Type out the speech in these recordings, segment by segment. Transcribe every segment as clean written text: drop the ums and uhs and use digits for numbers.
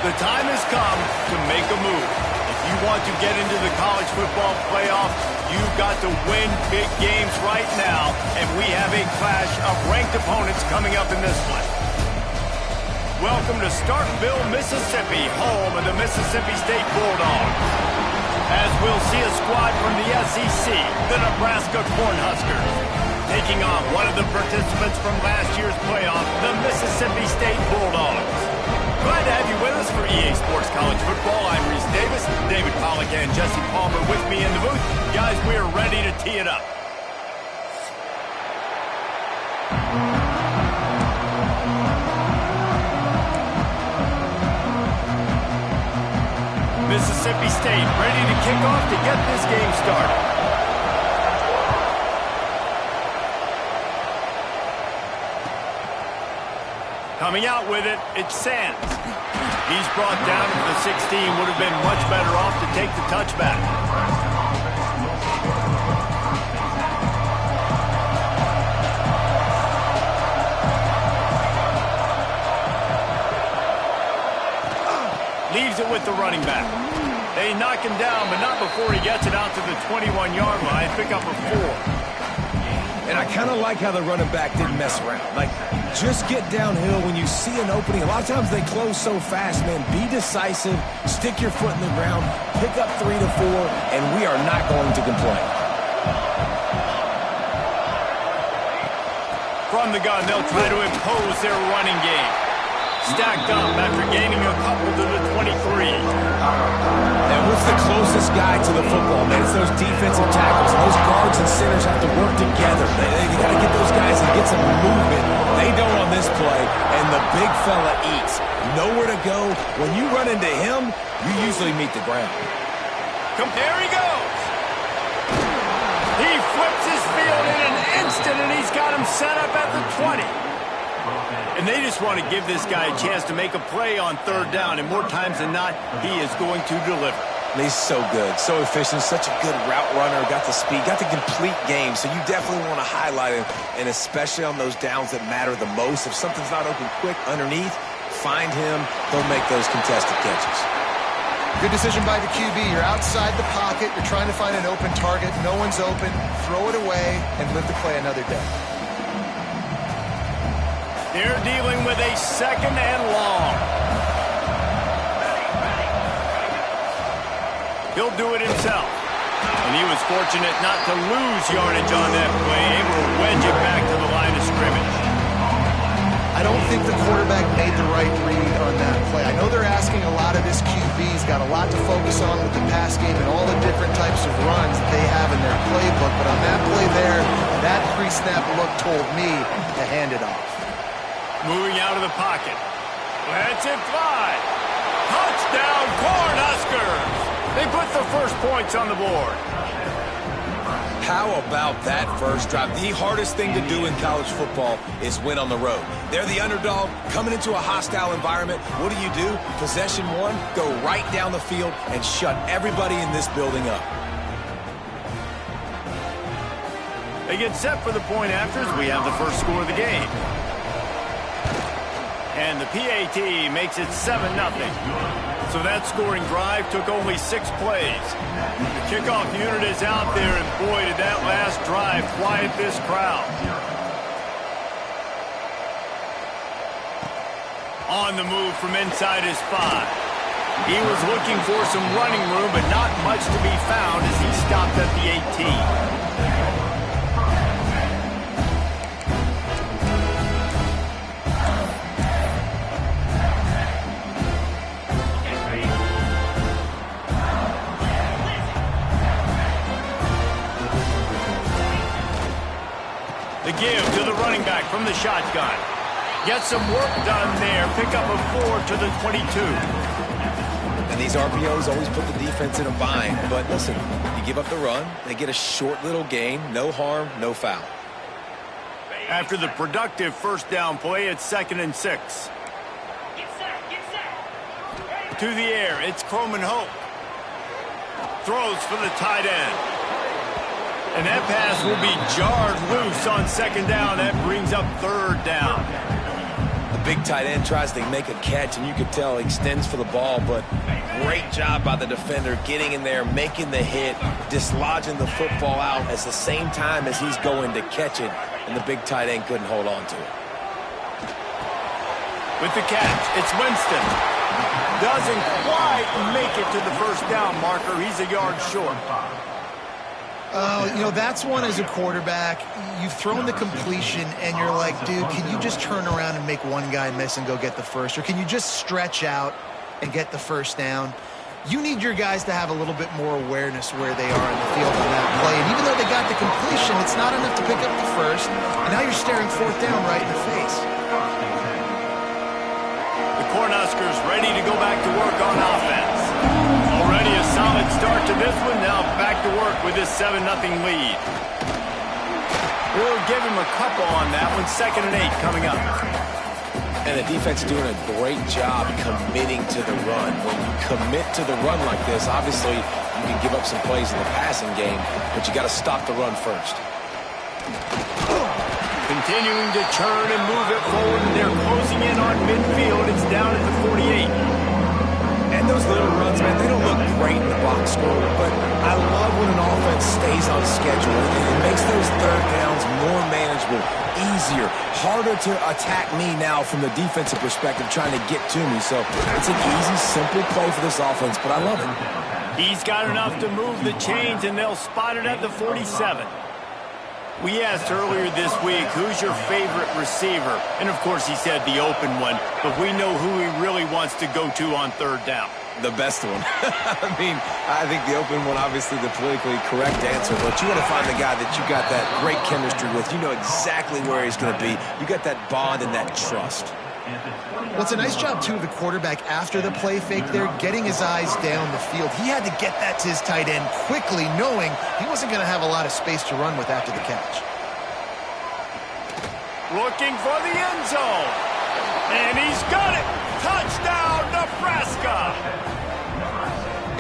The time has come to make a move. If you want to get into the college football playoff, you've got to win big games right now, and we have a clash of ranked opponents coming up in this one. Welcome to Starkville, Mississippi, home of the Mississippi State Bulldogs. As we'll see a squad from the SEC, the Nebraska Cornhuskers, taking on one of the participants from last year's playoff, the Mississippi State Bulldogs. Glad to have you with us for EA Sports College Football. I'm Reese Davis, David Pollack and Jesse Palmer with me in the booth. Guys, we're ready to tee it up. Mississippi State ready to kick off to get this game started. Coming out with it, it's Sands. He's brought down to the 16. Would have been much better off to take the touchback. Leaves it with the running back. They knock him down, but not before he gets it out to the 21-yard line. Pick up a 4. And I kind of like how the running back didn't mess around. Like, just get downhill when you see an opening. A lot of times they close so fast, man. Be decisive, stick your foot in the ground, pick up 3 to 4, and we are not going to complain. From the gun, they'll try to impose their running game. Stacked up after gaining a couple to the 23. And what's the closest guy to the football, man? It's those defensive tackles. Those guards and centers have to work together. They got to get those guys and get some movement. They don't on this play, and the big fella eats. Nowhere to go. When you run into him, you usually meet the ground. There he goes. He flips his field in an instant, and he's got him set up at the 20. And they just want to give this guy a chance to make a play on third down, and more times than not, he is going to deliver. He's so good, so efficient, such a good route runner, got the speed, got the complete game, so you definitely want to highlight him, and especially on those downs that matter the most. If something's not open quick underneath, find him, he'll make those contested catches. Good decision by the QB. You're outside the pocket, you're trying to find an open target, no one's open, throw it away, and live to play another day. They're dealing with a second and long. He'll do it himself. And he was fortunate not to lose yardage on that play, able to wedge it back to the line of scrimmage. I don't think the quarterback made the right read on that play. I know they're asking a lot of this QB. He's got a lot to focus on with the pass game and all the different types of runs that they have in their playbook. But on that play there, that pre-snap look told me to hand it off. Moving out of the pocket. Lets it fly. Touchdown, Cornhuskers! They put the first points on the board. How about that first drive? The hardest thing to do in college football is win on the road. They're the underdog, coming into a hostile environment. What do? Possession one, go right down the field and shut everybody in this building up. They get set for the point afters. We have the first score of the game. And the PAT makes it 7-0. So that scoring drive took only 6 plays. The kickoff unit is out there, and boy, did that last drive quiet this crowd. On the move from inside his 5. He was looking for some running room, but not much to be found as he stopped at the 18. The give to the running back from the shotgun. Get some work done there. Pick up a 4 to the 22. And these RPOs always put the defense in a bind. But listen, you give up the run, they get a short little gain. No harm, no foul. After the productive first down play, it's 2nd and 6. To the air, it's Croman Hope. Throws for the tight end. And that pass will be jarred loose on 2nd down. That brings up 3rd down. The big tight end tries to make a catch, and you can tell he extends for the ball, but great job by the defender getting in there, making the hit, dislodging the football out at the same time as he's going to catch it, and the big tight end couldn't hold on to it. With the catch, it's Winston. Doesn't quite make it to the first down marker. He's a yard short. You know, that's one as a quarterback. You've thrown the completion, and you're like, dude, can you just turn around and make one guy miss and go get the first? Or can you just stretch out and get the first down? You need your guys to have a little bit more awareness where they are in the field on that play. And even though they got the completion, it's not enough to pick up the first. And now you're staring fourth down right in the face. The Cornhuskers ready to go back to work on offense. Already a solid start to this one. Now back to work with this 7-0 lead. We'll give him a couple on that one. 2nd and 8 coming up. And the defense doing a great job committing to the run. When you commit to the run like this, obviously you can give up some plays in the passing game, but you got to stop the run first. Continuing to turn and move it forward. They're closing in on midfield. It's down at the 48. And those little runs, man, they don't look great in the box score, but I love when an offense stays on schedule. It makes those third downs more manageable, easier, harder to attack me now from the defensive perspective trying to get to me. So it's an easy, simple play for this offense, but I love it. He's got enough to move the chains, and they'll spot it at the 47. We asked earlier this week, who's your favorite receiver? And, of course, he said the open one, but we know who he really wants to go to on third down. The best one. I mean, I think the open one, obviously the politically correct answer, but you want to find the guy that you got that great chemistry with. You know exactly where he's going to be. You got that bond and that trust. Well, it's a nice job, too, of the quarterback after the play fake there, getting his eyes down the field. He had to get that to his tight end quickly, knowing he wasn't going to have a lot of space to run with after the catch. Looking for the end zone. And he's got it. Touchdown, Nebraska.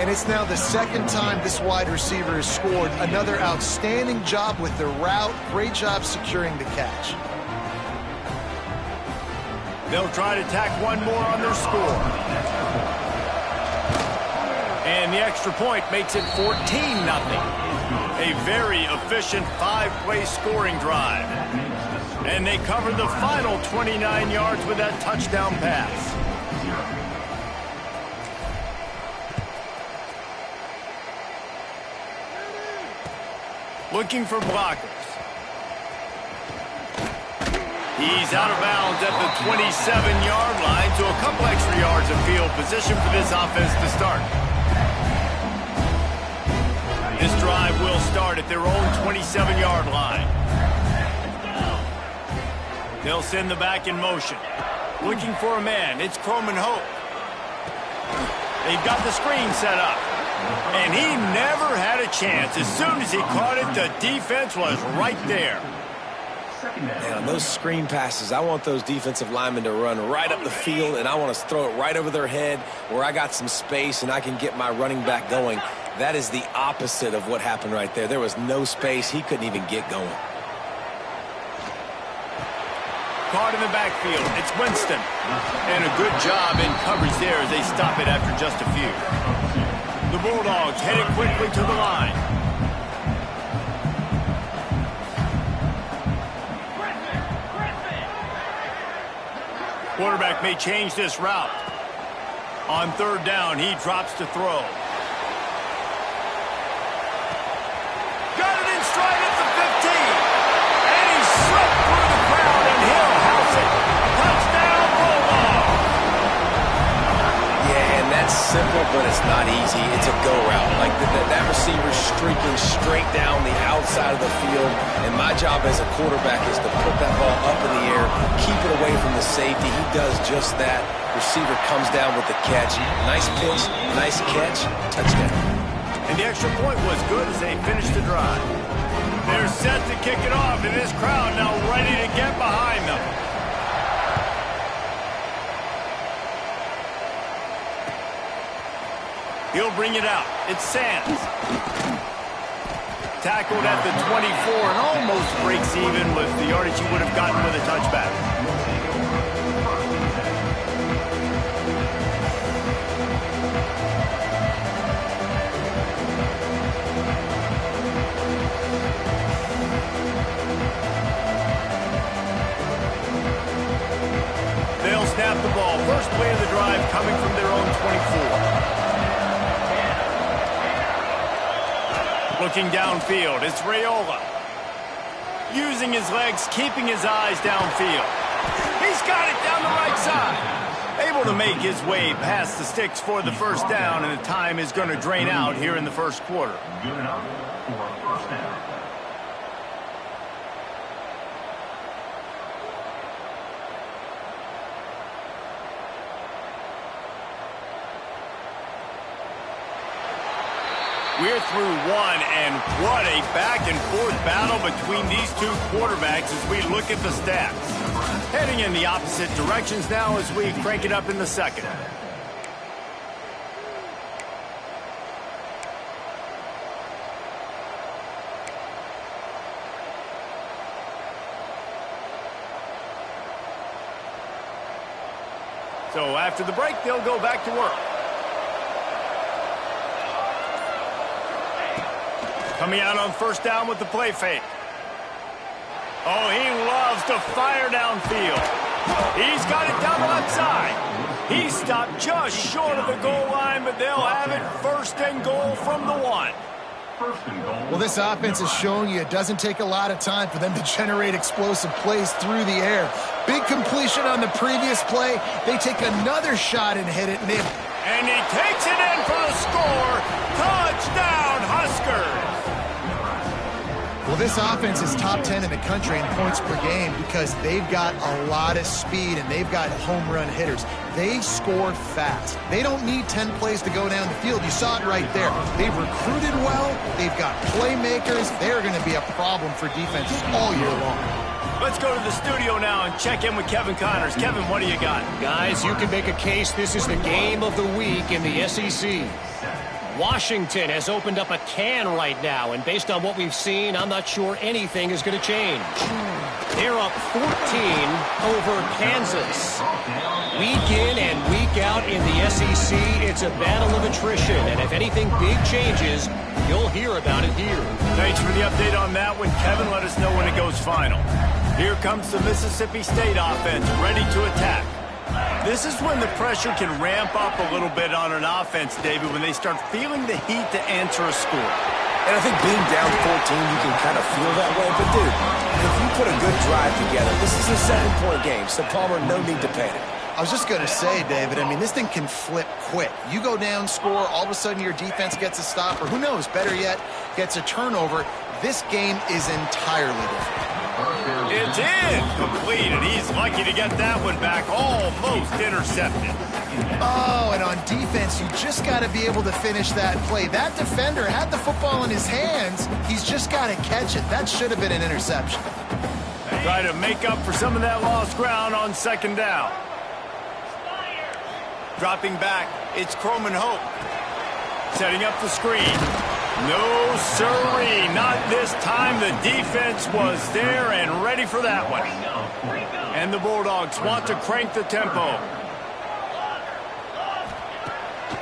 And it's now the second time this wide receiver has scored. Another outstanding job with the route. Great job securing the catch. They'll try to tack one more on their score. And the extra point makes it 14-0. A very efficient 5-play scoring drive. And they cover the final 29 yards with that touchdown pass. Looking for blockers. He's out of bounds at the 27-yard line, so a couple extra yards of field position for this offense to start. This drive will start at their own 27-yard line. They'll send the back in motion. Looking for a man. It's Croman Hope. They've got the screen set up. And he never had a chance. As soon as he caught it, the defense was right there. Man, on those screen passes, I want those defensive linemen to run right up the field, and I want to throw it right over their head where I got some space and I can get my running back going. That is the opposite of what happened right there. There was no space. He couldn't even get going. Caught in the backfield. It's Winston. And a good job in coverage there as they stop it after just a few. The Bulldogs headed quickly to the line. Quarterback may change this route. On third down, he drops to throw. Got it in stride at the 15. And he slipped through the crowd, and he'll house it. Touchdown, Bulldog. Yeah, and that's simple, but it's not easy. It's a go route. Like that receiver's streaking straight down the outside of the field, and my job as a quarterback is to put that ball up in the air, keep it away from the safety. He does just that. Receiver comes down with the catch. Nice pitch, nice catch, touchdown. And the extra point was good as they finished the drive. They're set to kick it off, and this crowd now ready to get behind them. He'll bring it out. It's Sands. Tackled at the 24 and almost breaks even with the yardage he would have gotten with a touchback. the ball. First play of the drive coming from their own 24. Looking downfield, it's Raiola. Using his legs, keeping his eyes downfield. He's got it down the right side. Able to make his way past the sticks for the first down, and the time is going to drain out here in the first quarter. Good enough for a first down. We're through one, and what a back-and-forth battle between these two quarterbacks as we look at the stats. Heading in the opposite directions now as we crank it up in the second. So after the break, they'll go back to work. Coming out on first down with the play fake. Oh, he loves to fire downfield. He's got it down the left side. He stopped just short of the goal line, but they'll have it first and goal from the 1. Well, this offense is showing you it doesn't take a lot of time for them to generate explosive plays through the air. Big completion on the previous play. They take another shot and hit it. And he takes it in for the score. Touchdown, Huskers. Well, this offense is top 10 in the country in points per game because they've got a lot of speed and they've got home run hitters. They score fast. They don't need 10 plays to go down the field. You saw it right there. They've recruited well. They've got playmakers. They're going to be a problem for defenses all year long. Let's go to the studio now and check in with Kevin Connors. Kevin, what do you got? Guys, you can make a case this is the game of the week in the SEC. Washington has opened up a can right now, and based on what we've seen, I'm not sure anything is going to change. They're up 14 over Kansas. Week in and week out in the SEC, it's a battle of attrition, and if anything big changes, you'll hear about it here. Thanks for the update on that one, Kevin. Let us know when it goes final. Here comes the Mississippi State offense, ready to attack. This is when the pressure can ramp up a little bit on an offense, David, when they start feeling the heat to answer a score. And I think being down 14, you can kind of feel that way. But, dude, if you put a good drive together, this is a 7-point game, so Palmer, no need to panic. I was just going to say, David, I mean, this thing can flip quick. You go down, score, all of a sudden your defense gets a stop, or who knows, better yet, gets a turnover. This game is entirely different. It's incomplete, and he's lucky to get that one back, almost intercepted. Oh, and on defense, you just got to be able to finish that play. That defender had the football in his hands. He's just got to catch it. That should have been an interception. Try to make up for some of that lost ground on second down. Dropping back, it's Croman Hope. Setting up the screen. No, sirree, not this time. The defense was there and ready for that one. And the Bulldogs want to crank the tempo.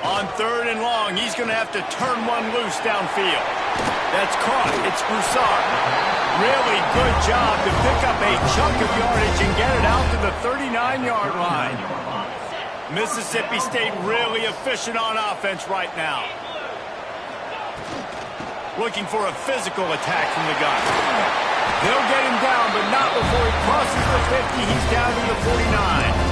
On third and long, he's going to have to turn one loose downfield. That's caught. It's Broussard. Really good job to pick up a chunk of yardage and get it out to the 39-yard line. Mississippi State really efficient on offense right now. Looking for a physical attack from the gun. They'll get him down, but not before he crosses the 50. He's down to the 49.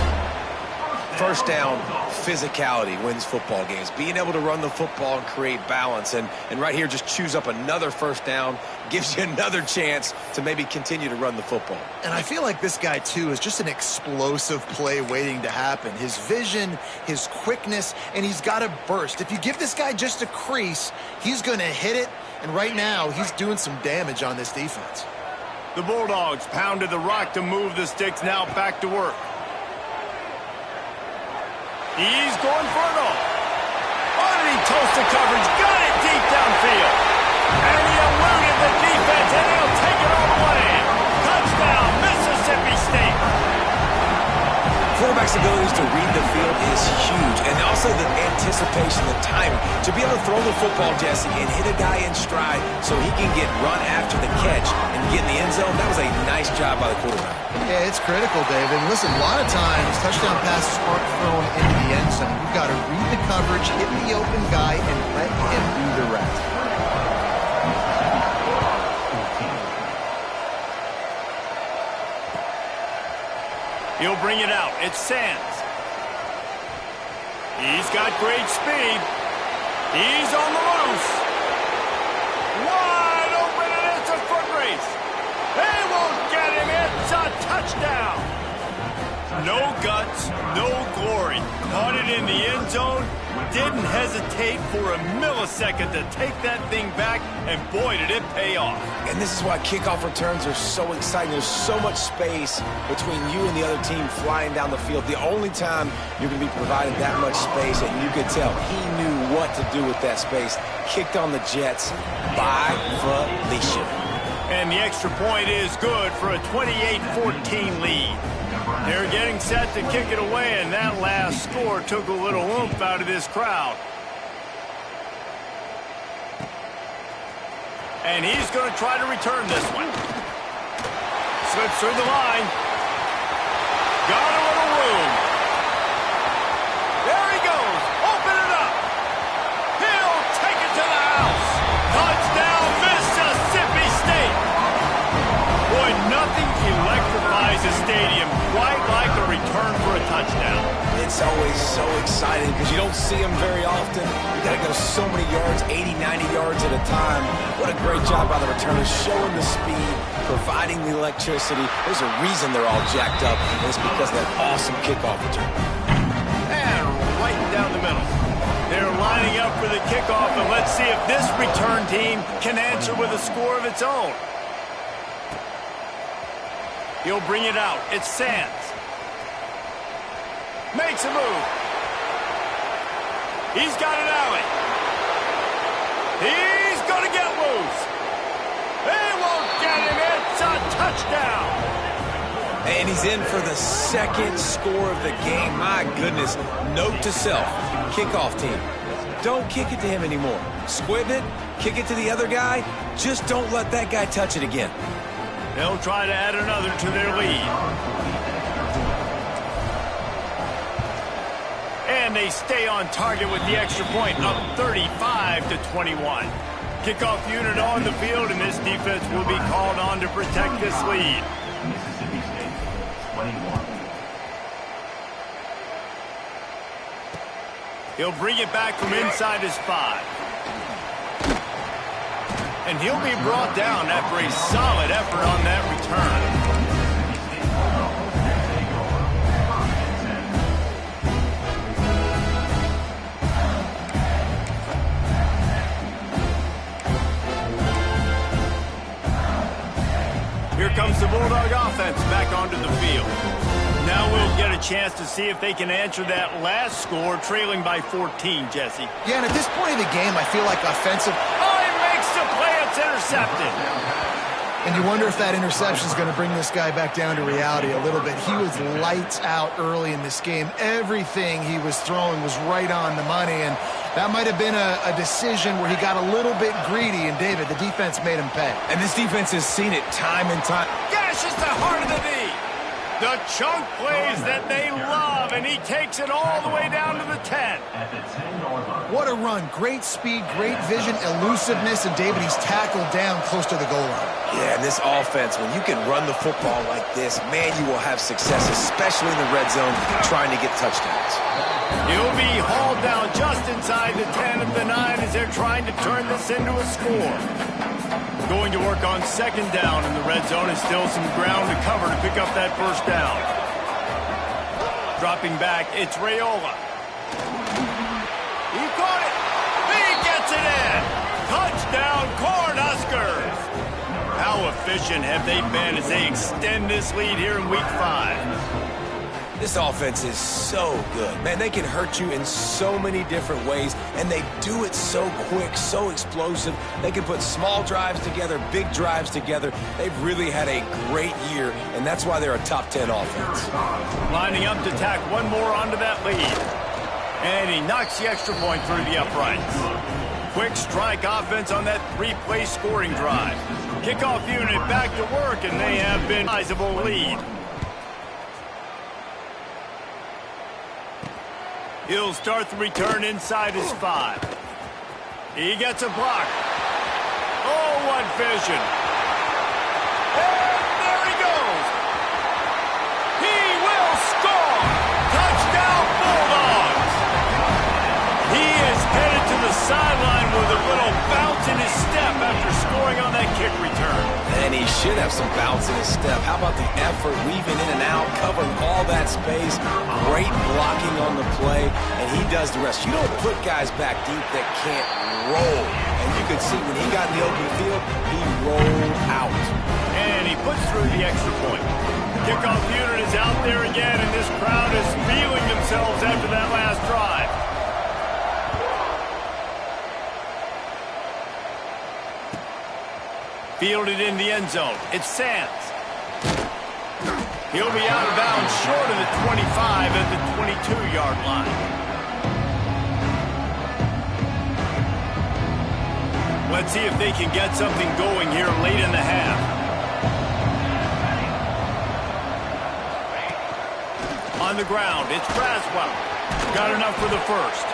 First down, physicality wins football games. Being able to run the football and create balance. And right here, just choose up another first down. Gives you another chance to maybe continue to run the football. And I feel like this guy, too, is just an explosive play waiting to happen. His vision, his quickness, and he's got a burst. If you give this guy just a crease, he's going to hit it. And right now, he's doing some damage on this defense. The Bulldogs pounded the rock to move the sticks. Now back to work. He's going for it all. Oh, did he toast the coverage? Got it deep downfield. And he eluded the defense, and he'll take it all the way. Touchdown, Mississippi State. Quarterback's flexibility to read the field is huge, and also the anticipation, the timing. To be able to throw the football, Jesse, and hit a guy in stride so he can get run after the catch and get in the end zone, that was a nice job by the quarterback. Yeah, it's critical, David. And listen, a lot of times touchdown passes aren't thrown into the end zone. You've got to read the coverage, hit the open guy, and let him do the rest. He'll bring it out. It's Sands. He's got great speed. He's on the loose. Wide open, and it's a foot race. They won't get him. It's a touchdown. No guts, no glory. Caught it in the end zone. Didn't hesitate for a millisecond to take that thing back, and boy, did it pay off. And this is why kickoff returns are so exciting. There's so much space between you and the other team flying down the field. The only time you're going to be provided that much space, and you could tell he knew what to do with that space. Kicked on the Jets by Felicia. And the extra point is good for a 28-14 lead. They're getting set to kick it away, and that last score took a little oomph out of this crowd. And he's going to try to return this one. Slips through the line. Got a little room. There he goes. Open it up. He'll take it to the house. Touchdown, Mississippi State. Boy, nothing electrifies a stadium quite like a return for a touchdown. It's always so exciting because you don't see them very often. You got to go so many yards, 80, 90 yards at a time. What a great job by the returners, showing the speed, providing the electricity. There's a reason they're all jacked up, and it's because of that awesome kickoff return. And right down the middle. They're lining up for the kickoff, and let's see if this return team can answer with a score of its own. He'll bring it out. It's Sands. Makes a move. He's got an alley. He's going to get loose. They won't get him. It's a touchdown. And he's in for the second score of the game. My goodness. Note to self, kickoff team. Don't kick it to him anymore. Squib it, kick it to the other guy. Just don't let that guy touch it again. They'll try to add another to their lead. And they stay on target with the extra point, up 35-21. Kickoff unit on the field, and this defense will be called on to protect this lead. Mississippi State, 21. He'll bring it back from inside his 5. And he'll be brought down after a solid effort on that return. Here comes the Bulldog offense back onto the field. Now we'll get a chance to see if they can answer that last score, trailing by 14, Jesse. Yeah, and at this point in the game, I feel like offensive... Oh, he makes the play. It's intercepted. And you wonder if that interception is going to bring this guy back down to reality a little bit. He was lights out early in this game. Everything he was throwing was right on the money, and that might have been a decision where he got a little bit greedy, and David, the defense made him pay. And this defense has seen it time and time. Gashes the heart of the knee. The chunk plays that they love, and he takes it all the way down to the 10. At the 10-yard line. What a run. Great speed, great vision, elusiveness, and David, he's tackled down close to the goal line. Yeah, and this offense, when you can run the football like this, man, you will have success, especially in the red zone, trying to get touchdowns. He'll be hauled down just inside the 10 of the 9 as they're trying to turn this into a score. Going to work on second down in the red zone, and still some ground to cover to pick up that first down. Dropping back, it's Raiola. He caught it. He gets it in. Touchdown, Cornhuskers. How efficient have they been as they extend this lead here in Week 5? This offense is so good. Man, they can hurt you in so many different ways, and they do it so quick, so explosive. They can put small drives together, big drives together. They've really had a great year, and that's why they're a top 10 offense. Lining up to tack one more onto that lead. And he knocks the extra point through the uprights. Quick strike offense on that three-play scoring drive. Kickoff unit back to work, and they have been a sizable lead. He'll start the return inside his 5. He gets a block. Oh, what vision. And there he goes. He will score. Touchdown, Bulldogs. He is headed to the sideline with a little bounce in his step after scoring on that kick return. And he should have some bounce in his step. How about the effort, weaving in and out, covering all that space, great blocking on the play, and he does the rest. You don't put guys back deep that can't roll. And you could see when he got in the open field, he rolled out. And he puts through the extra point. Kickoff unit is out there again, and this crowd is feeling themselves after that last drive. Fielded in the end zone. It's Sands. He'll be out of bounds short of the 25 at the 22-yard line. Let's see if they can get something going here late in the half. On the ground, it's Braswell. Got enough for the first.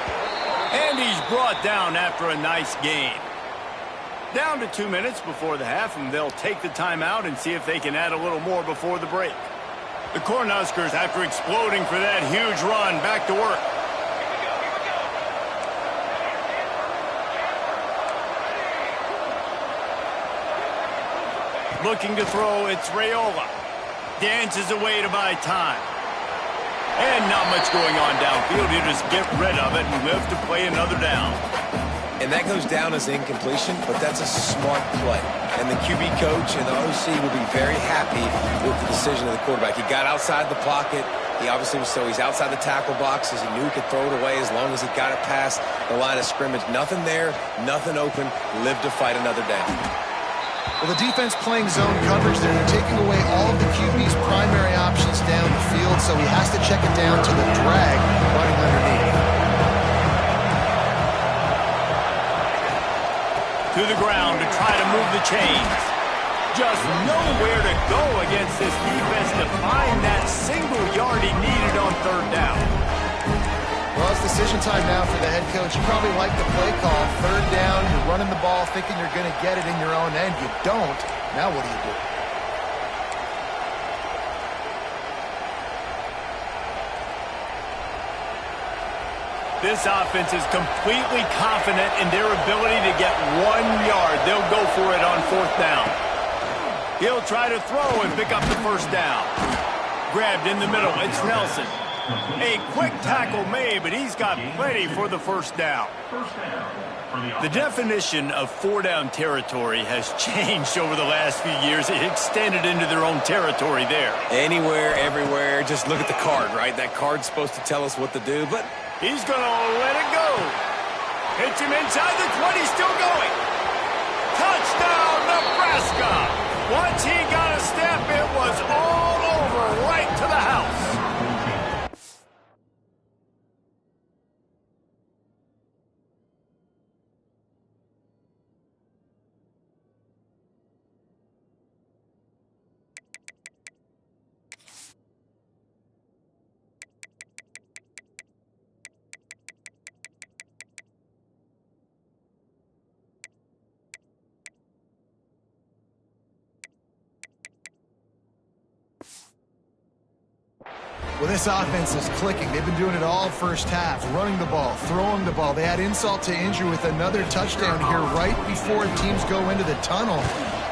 And he's brought down after a nice gain. Down to 2 minutes before the half, and they'll take the timeout and see if they can add a little more before the break. The Cornhuskers, after exploding for that huge run, back to work. Looking to throw, it's Raiola. Dances away to buy time. And not much going on downfield. You just get rid of it and live to play another down. And that goes down as incompletion, but that's a smart play. And the QB coach and the OC will be very happy with the decision of the quarterback. He got outside the pocket. He obviously was he's outside the tackle box as he knew he could throw it away as long as he got it past the line of scrimmage. Nothing there, nothing open. Live to fight another down. Well, the defense playing zone coverage there. They're taking away all of the QB's primary options down the field, so he has to check it down to the drag running underneath. To the ground to try to move the chains. Just nowhere to go against this defense to find that single yard he needed on third down. Well, it's decision time now for the head coach. You probably like the play call. Third down, you're running the ball thinking you're going to get it in your own end. You don't. Now what do you do? This offense is completely confident in their ability to get 1 yard. They'll go for it on fourth down. He'll try to throw and pick up the first down. Grabbed in the middle. It's Nelson. A quick tackle made, but he's got plenty for the first down. The definition of four-down territory has changed over the last few years. It extended into their own territory there. Anywhere, everywhere. Just look at the card, right? That card's supposed to tell us what to do, but he's going to let it go. Hits him inside the 20, still going. Touchdown, Nebraska. Once he got a step, it was all over, right to the house. Well, this offense is clicking. They've been doing it all first half, running the ball, throwing the ball. They had insult to injury with another touchdown here right before teams go into the tunnel.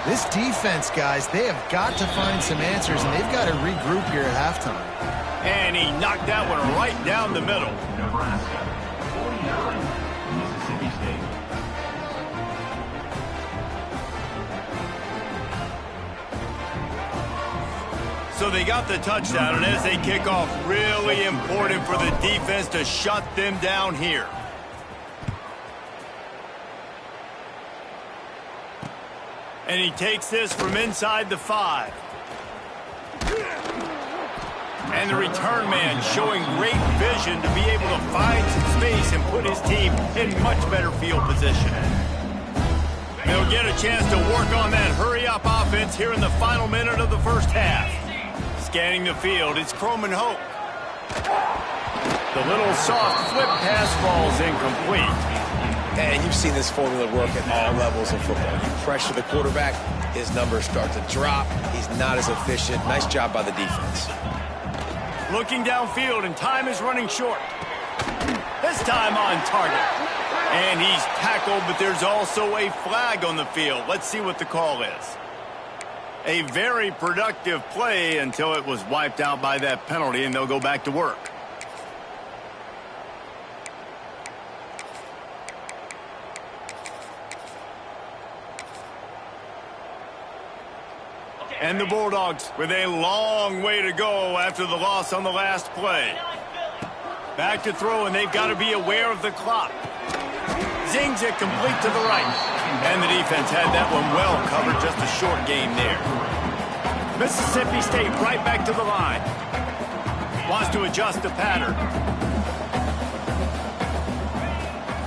This defense, guys, they have got to find some answers, and they've got to regroup here at halftime. And he knocked that one right down the middle. Nebraska, 49, Mississippi State. So they got the touchdown, and as they kick off, really important for the defense to shut them down here. And he takes this from inside the 5. And the return man showing great vision to be able to find some space and put his team in much better field position. They'll get a chance to work on that hurry-up offense here in the final minute of the first half. Scanning the field, it's Croman Hope. The little soft flip pass falls incomplete. And you've seen this formula work at all levels of football. You pressure the quarterback, his numbers start to drop. He's not as efficient. Nice job by the defense. Looking downfield, and time is running short. This time on target. And he's tackled, but there's also a flag on the field. Let's see what the call is. A very productive play until it was wiped out by that penalty, and they'll go back to work. And the Bulldogs with a long way to go after the loss on the last play. Back to throw, and they've got to be aware of the clock. Zings it complete to the right. And the defense had that one well covered, just a short game there. Mississippi State right back to the line. Wants to adjust the pattern.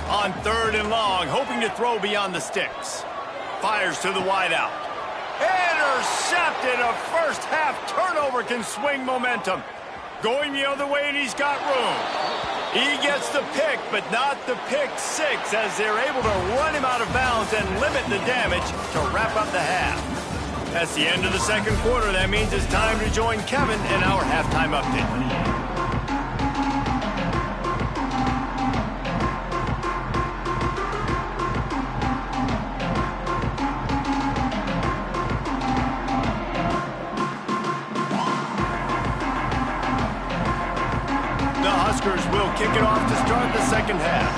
On 3rd and long, hoping to throw beyond the sticks. Fires to the wideout. Intercepted. A first half turnover can swing momentum. Going the other way, and he's got room. He gets the pick, but not the pick 6, as they're able to run him out of bounds and limit the damage to wrap up the half. That's the end of the second quarter. That means it's time to join Kevin in our halftime update. Will kick it off to start the second half.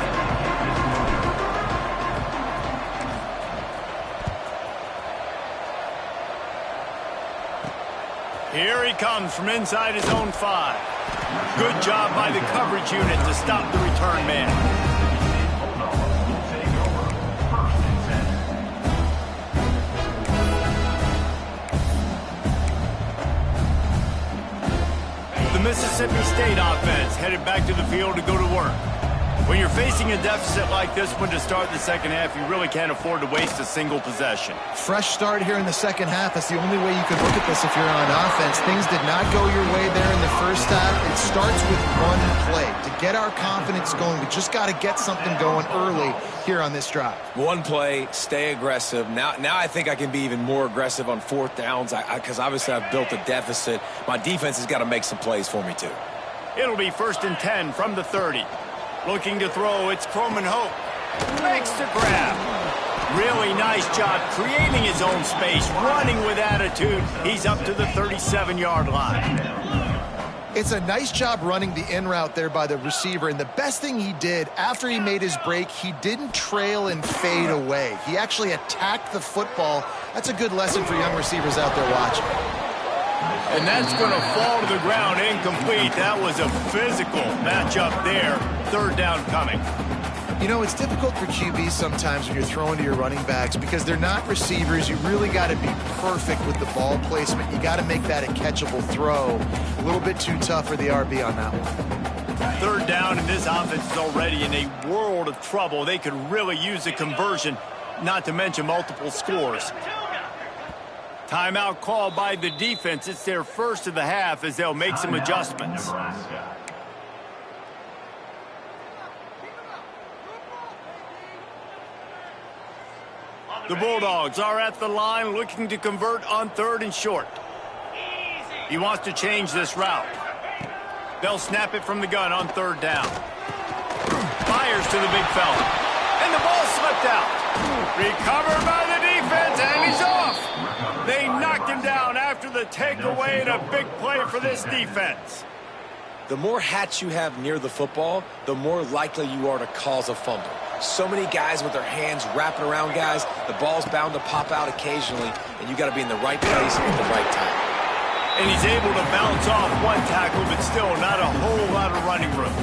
Here he comes from inside his own 5. Good job by the coverage unit to stop the return man. The Mississippi State offense headed back to the field to go to work. When you're facing a deficit like this one to start the second half, you really can't afford to waste a single possession. Fresh start here in the second half. That's the only way you could look at this if you're on offense. Things did not go your way there in the first half. It starts with one play. To get our confidence going, we just got to get something going early here on this drive. One play, stay aggressive. Now I think I can be even more aggressive on 4th downs because obviously I've built a deficit. My defense has got to make some plays for me too. It'll be 1st and 10 from the 30. Looking to throw, it's Croman Hope. Makes the grab. Really nice job creating his own space, running with attitude. He's up to the 37-yard line. It's a nice job running the in route there by the receiver, and the best thing he did after he made his break, he didn't trail and fade away. He actually attacked the football. That's a good lesson for young receivers out there watching. And that's going to fall to the ground incomplete. That was a physical matchup there. 3rd down coming. You know, it's difficult for QBs sometimes when you're throwing to your running backs because they're not receivers. You really got to be perfect with the ball placement. You got to make that a catchable throw. A little bit too tough for the RB on that one. 3rd down, and this offense is already in a world of trouble. They could really use a conversion, not to mention multiple scores. Timeout called by the defense. It's their first of the half as they'll make some adjustments. The Bulldogs are at the line looking to convert on 3rd and short. He wants to change this route. They'll snap it from the gun on 3rd down. Fires to the big fella. And the ball slipped out. Recovered by the defense, and he's off. They knocked him down after the takeaway, and a big play for this defense. The more hats you have near the football, the more likely you are to cause a fumble. So many guys with their hands wrapping around guys, the ball's bound to pop out occasionally, and you got to be in the right place at the right time. And he's able to bounce off one tackle, but still not a whole lot of running room.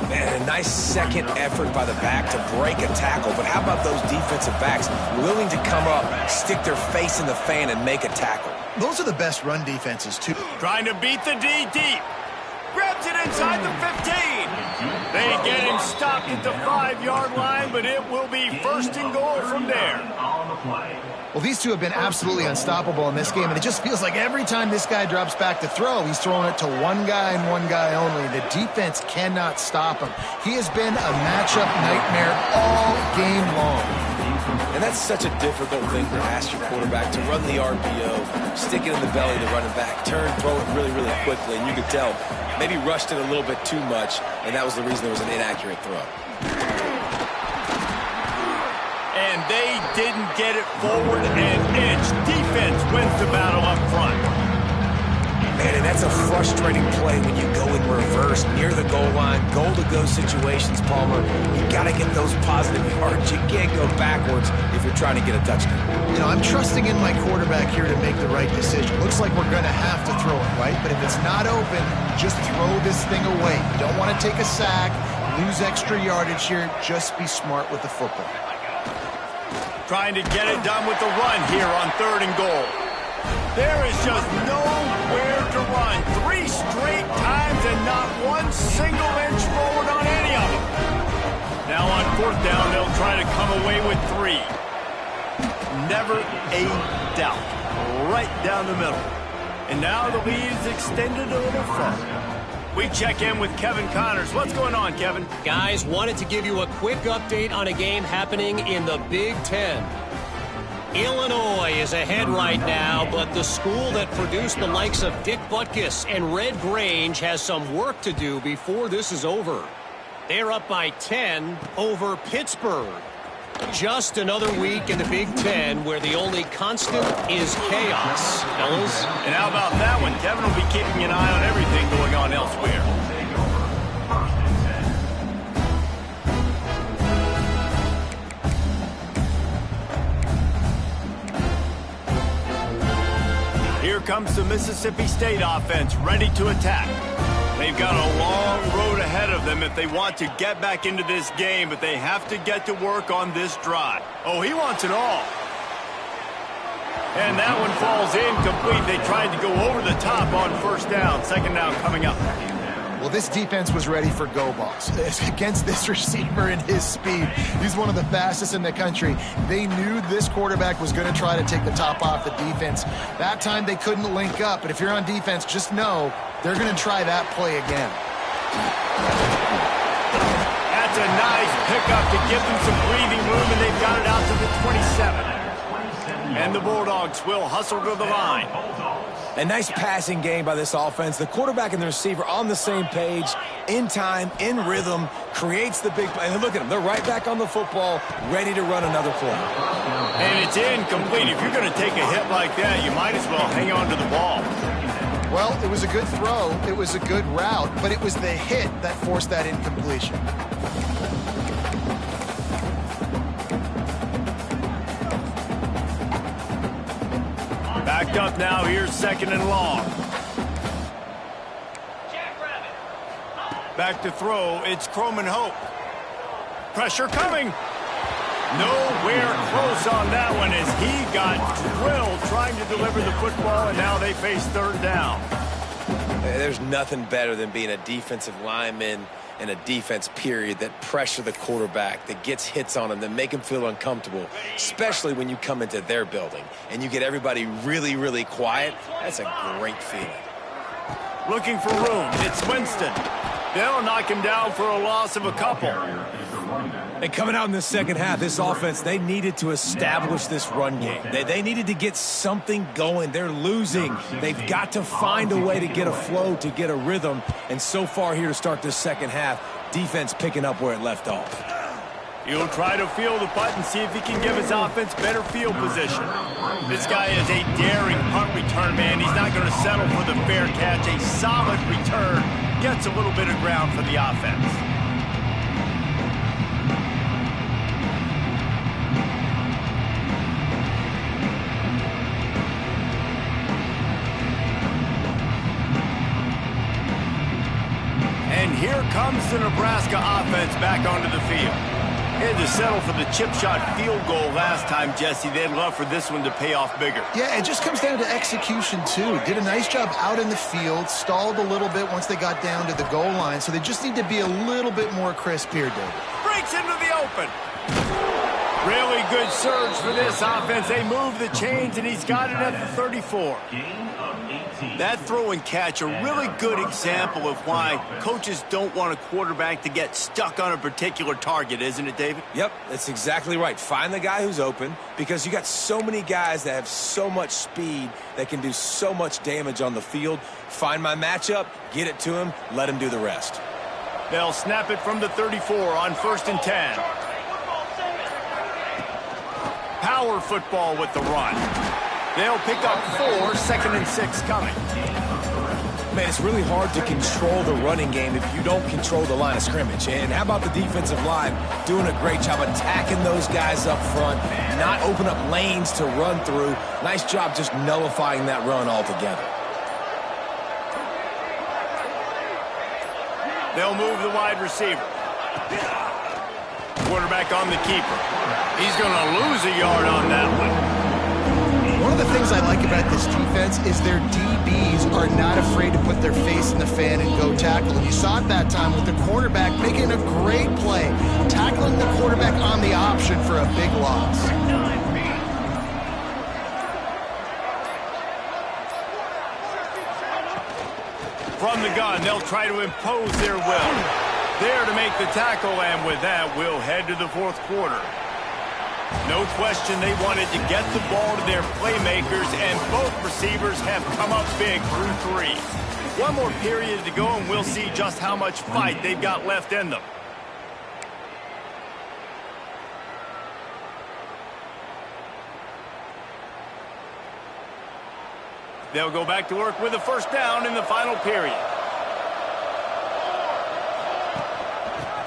Man, a nice second effort by the back to break a tackle. But how about those defensive backs willing to come up, stick their face in the fan, and make a tackle? Those are the best run defenses, too. Trying to beat the D deep. Grabs it inside the 15. They get him stopped at the 5-yard line, but it will be first and goal from there. Well, these two have been absolutely unstoppable in this game, and it just feels like every time this guy drops back to throw, he's throwing it to one guy and one guy only. The defense cannot stop him. He has been a matchup nightmare all game long. And that's such a difficult thing to ask your quarterback, to run the RPO, stick it in the belly to running back, turn, throw it really, really quickly. And you could tell, maybe rushed it a little bit too much, and that was the reason it was an inaccurate throw. And they didn't get it forward an inch. Defense wins the battle up front. Man, and that's a frustrating play when you go in reverse near the goal line, goal-to-go situations, Palmer. You got to get those positive yards. You can't go backwards if you're trying to get a touchdown. You know, I'm trusting in my quarterback here to make the right decision. Looks like we're going to have to throw it, right? But if it's not open, just throw this thing away. You don't want to take a sack, lose extra yardage here. Just be smart with the football. Trying to get it done with the run here on 3rd and goal. There is just nowhere to run. 3 straight times and not one single inch forward on any of them. Now on 4th down, they'll try to come away with 3. Never a doubt. Right down the middle. And now the lead is extended a little further. We check in with Kevin Connors. What's going on, Kevin? Guys, wanted to give you a quick update on a game happening in the Big Ten. Illinois is ahead right now, but the school that produced the likes of Dick Butkus and Red Grange has some work to do before this is over. They're up by 10 over Pittsburgh. Just another week in the Big Ten where the only constant is chaos, fellas. And how about that one? Kevin will be keeping an eye on everything going on elsewhere. Here comes the Mississippi State offense, ready to attack. They've got a long road ahead of them if they want to get back into this game, but they have to get to work on this drive. Oh, he wants it all. And that one falls incomplete. They tried to go over the top on 1st down. 2nd down coming up. Well, this defense was ready for go balls. Against this receiver and his speed, he's one of the fastest in the country. They knew this quarterback was going to try to take the top off the defense. That time they couldn't link up, but if you're on defense, just know they're going to try that play again. That's a nice pickup to give them some breathing room, and they've got it out to the 27. And the Bulldogs will hustle to the line. A nice passing game by this offense. The quarterback and the receiver on the same page, in time, in rhythm, creates the big play. And look at them. They're right back on the football, ready to run another play. And it's incomplete. If you're going to take a hit like that, you might as well hang on to the ball. Well, it was a good throw. It was a good route, but it was the hit that forced that incompletion. Backed up now. Here's 2nd and long. Back to throw. It's Croman Hope. Pressure coming. Nowhere close on that one as he got drilled trying to deliver the football, and now they face 3rd down. There's nothing better than being a defensive lineman and a defense period that pressure the quarterback, that gets hits on him, that make him feel uncomfortable, especially when you come into their building and you get everybody really, really quiet. That's a great feeling. Looking for room. It's Winston. They'll knock him down for a loss of a couple. And coming out in the 2nd half, this offense, they needed to establish this run game. They needed to get something going. They're losing. They've got to find a way to get a flow, to get a rhythm. And so far here to start this 2nd half, defense picking up where it left off. He'll try to feel the punt and see if he can give his offense better field position. This guy is a daring punt return man. He's not going to settle for the fair catch. A solid return gets a little bit of ground for the offense. And here comes the Nebraska offense back onto the field. They had to settle for the chip shot field goal last time, Jesse. They'd love for this one to pay off bigger. Yeah, it just comes down to execution, too. Did a nice job out in the field, stalled a little bit once they got down to the goal line, so they just need to be a little bit more crisp here, David. Breaks into the open. Really good surge for this offense. They move the chains, and he's got it at the 34. That throw and catch, a really good example of why coaches don't want a quarterback to get stuck on a particular target, isn't it, David? Yep, that's exactly right. Find the guy who's open, because you got so many guys that have so much speed that can do so much damage on the field. Find my matchup, get it to him, let him do the rest. They'll snap it from the 34 on 1st and 10. Power football with the run. They'll pick up 4, 2nd and 6 coming. Man, it's really hard to control the running game if you don't control the line of scrimmage. And how about the defensive line doing a great job attacking those guys up front, not open up lanes to run through. Nice job just nullifying that run altogether. They'll move the wide receiver. Quarterback on the keeper. He's going to lose a yard on that one. One of the things I like about this defense is their DBs are not afraid to put their face in the fan and go tackle. And you saw it that time with the quarterback making a great play, tackling the quarterback on the option for a big loss. From the gun, they'll try to impose their will. There to make the tackle, and with that, we'll head to the 4th quarter. No question they wanted to get the ball to their playmakers, and both receivers have come up big through 3. One more period to go, and we'll see just how much fight they've got left in them. They'll go back to work with a 1st down in the final period.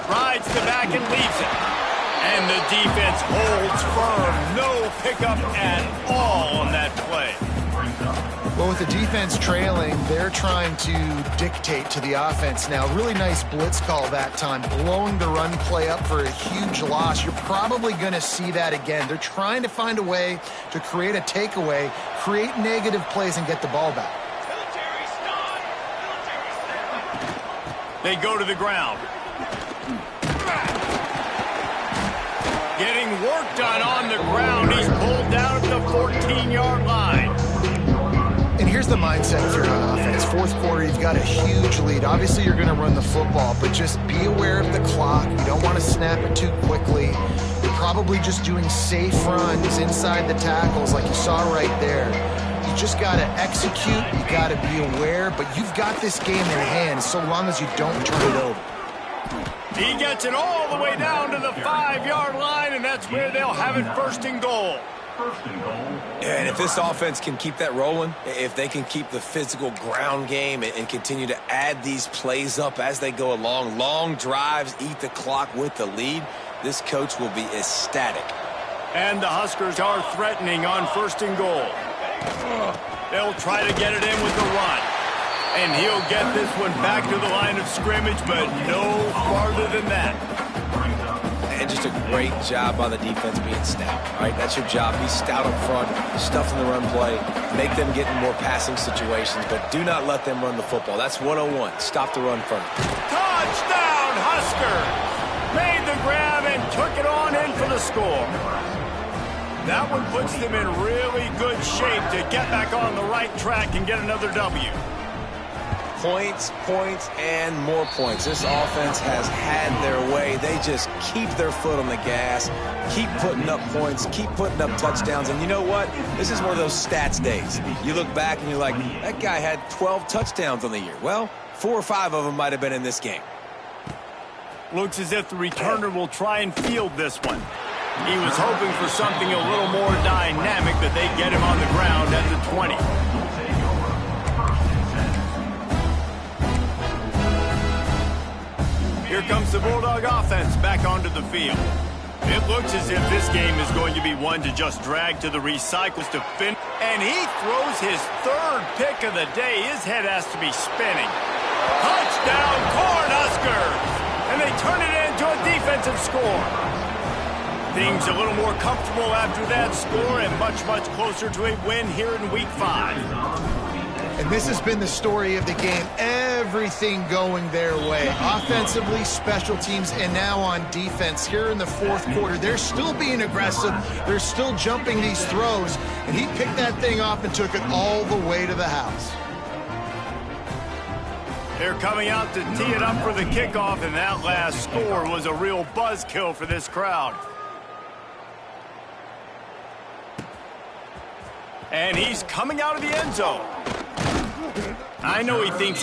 Rides the back and leaves it. And the defense holds firm. No pickup at all on that play. Well, with the defense trailing, they're trying to dictate to the offense now. Really nice blitz call that time, blowing the run play up for a huge loss. You're probably going to see that again. They're trying to find a way to create a takeaway, create negative plays, and get the ball back. They go to the ground. Getting work done on the ground. He's pulled down at the 14-yard line. And here's the mindset if you're on offense. 4th quarter, you've got a huge lead. Obviously, you're going to run the football, but just be aware of the clock. You don't want to snap it too quickly. You're probably just doing safe runs inside the tackles like you saw right there. You just got to execute. You got to be aware, but you've got this game in hand so long as you don't turn it over. He gets it all the way down to the 5-yard line, and that's where they'll have it 1st and goal. And if this offense can keep that rolling, if they can keep the physical ground game and continue to add these plays up as they go along, long drives, eat the clock with the lead, this coach will be ecstatic. And the Huskers are threatening on 1st and goal. They'll try to get it in with the run. And he'll get this one back to the line of scrimmage, but no farther than that. And just a great job by the defense being stout, right? That's your job. Be stout up front, stuff in the run play, make them get in more passing situations, but do not let them run the football. That's 101. Stop the run first. Touchdown, Husker! Made the grab and took it on in for the score. That one puts them in really good shape to get back on the right track and get another W. Points, points, and more points. This offense has had their way. They just keep their foot on the gas, keep putting up points, keep putting up touchdowns. And you know what? This is one of those stats days. You look back and you're like, that guy had 12 touchdowns on the year. Well, 4 or 5 of them might have been in this game. Looks as if the returner will try and field this one. He was hoping for something a little more dynamic, but they get him on the ground at the 20. Here comes the Bulldog offense back onto the field. It looks as if this game is going to be one to just drag to the recycles to finish. And he throws his third pick of the day. His head has to be spinning. Touchdown, Cornhuskers! And they turn it into a defensive score. Things a little more comfortable after that score and much, much closer to a win here in Week 5. And this has been the story of the game. Everything going their way. Offensively, special teams, and now on defense here in the fourth quarter. They're still being aggressive. They're still jumping these throws. And he picked that thing off and took it all the way to the house. They're coming out to tee it up for the kickoff, and that last score was a real buzzkill for this crowd. And he's coming out of the end zone. I know he thinks he